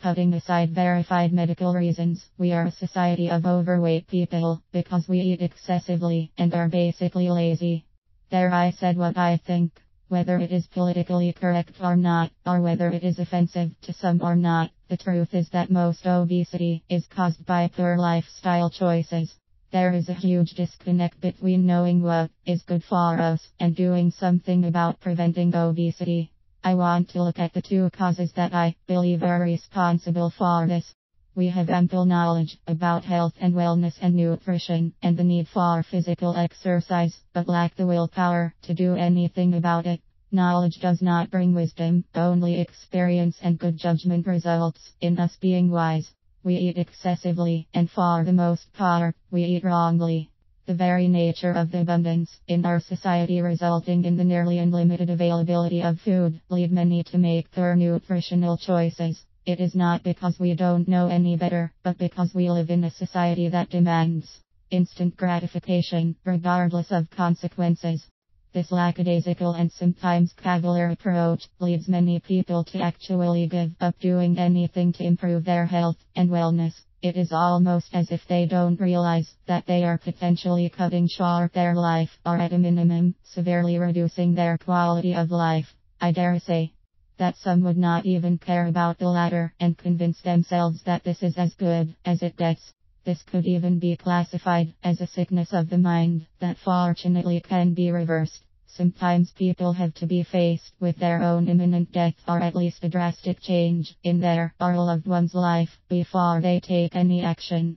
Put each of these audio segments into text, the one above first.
Putting aside verified medical reasons, we are a society of overweight people because we eat excessively and are basically lazy. There, I said what I think. Whether it is politically correct or not, or whether it is offensive to some or not, the truth is that most obesity is caused by poor lifestyle choices. There is a huge disconnect between knowing what is good for us and doing something about preventing obesity. I want to look at the two causes that I believe are responsible for this. We have ample knowledge about health and wellness and nutrition and the need for physical exercise, but lack the willpower to do anything about it. Knowledge does not bring wisdom, only experience and good judgment results in us being wise. We eat excessively, and for the most part, we eat wrongly. The very nature of the abundance in our society resulting in the nearly unlimited availability of food lead many to make poor nutritional choices. It is not because we don't know any better, but because we live in a society that demands instant gratification, regardless of consequences. This lackadaisical and sometimes cavalier approach leads many people to actually give up doing anything to improve their health and wellness. It is almost as if they don't realize that they are potentially cutting short their life, or at a minimum, severely reducing their quality of life. I dare say that some would not even care about the latter and convince themselves that this is as good as it gets. This could even be classified as a sickness of the mind that fortunately can be reversed. Sometimes people have to be faced with their own imminent death or at least a drastic change in their or loved one's life before they take any action.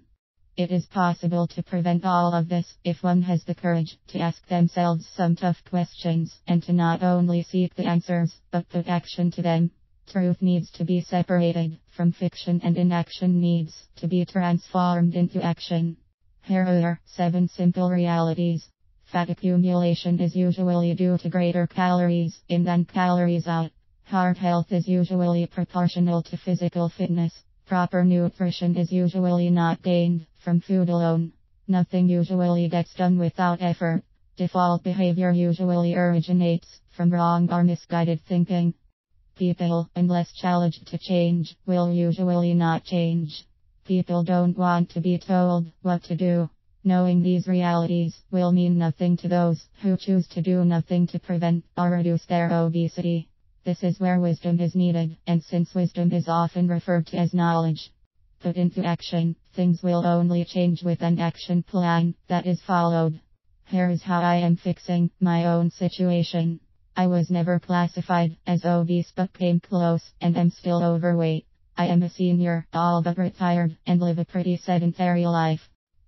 It is possible to prevent all of this if one has the courage to ask themselves some tough questions and to not only seek the answers, but put action to them. Truth needs to be separated from fiction and inaction needs to be transformed into action. Here are 7 simple realities. Fat accumulation is usually due to greater calories in than calories out. Heart health is usually proportional to physical fitness. Proper nutrition is usually not gained from food alone. Nothing usually gets done without effort. Default behavior usually originates from wrong or misguided thinking. People, unless challenged to change, will usually not change. People don't want to be told what to do. Knowing these realities will mean nothing to those who choose to do nothing to prevent or reduce their obesity. This is where wisdom is needed, and since wisdom is often referred to as knowledge put into action, things will only change with an action plan that is followed. Here is how I am fixing my own situation. I was never classified as obese but came close, and am still overweight. I am a senior, all but retired, and live a pretty sedentary life.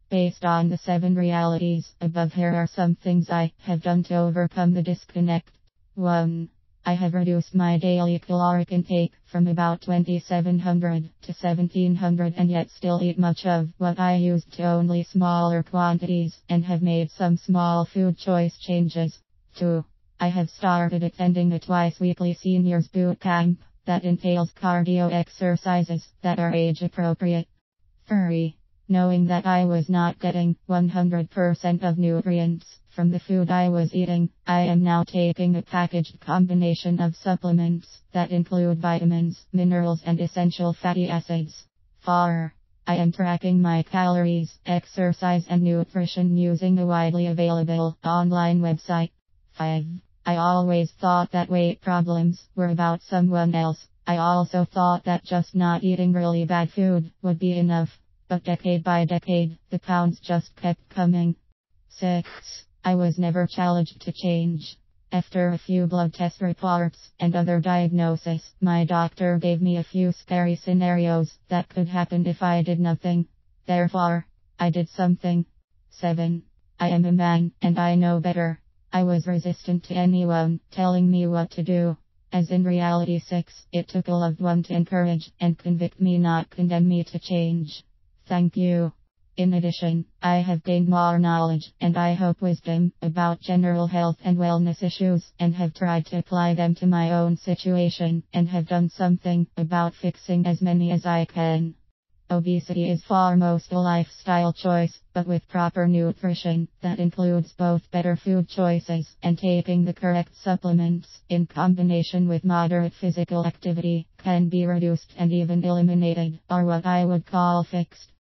Based on the 7 realities above, here are some things I have done to overcome the disconnect. 1. I have reduced my daily caloric intake from about 2,700 to 1,700 and yet still eat much of what I used to only smaller quantities and have made some small food choice changes. 2. I have started attending a twice-weekly seniors boot camp that entails cardio exercises that are age appropriate. 3. Knowing that I was not getting 100% of nutrients from the food I was eating, I am now taking a packaged combination of supplements that include vitamins, minerals, and essential fatty acids. 4. I am tracking my calories, exercise, and nutrition using a widely available online website. 5. I always thought that weight problems were about someone else. I also thought that just not eating really bad food would be enough. But decade by decade, the pounds just kept coming. 6. I was never challenged to change. After a few blood test reports and other diagnoses, my doctor gave me a few scary scenarios that could happen if I did nothing. Therefore, I did something. 7. I am a man, and I know better. I was resistant to anyone telling me what to do. As in reality 6, it took a loved one to encourage and convict me, not condemn me to change. Thank you. In addition, I have gained more knowledge, and I hope wisdom, about general health and wellness issues, and have tried to apply them to my own situation, and have done something about fixing as many as I can. Obesity is foremost a lifestyle choice, but with proper nutrition, that includes both better food choices and taking the correct supplements, in combination with moderate physical activity, can be reduced and even eliminated, or what I would call fixed.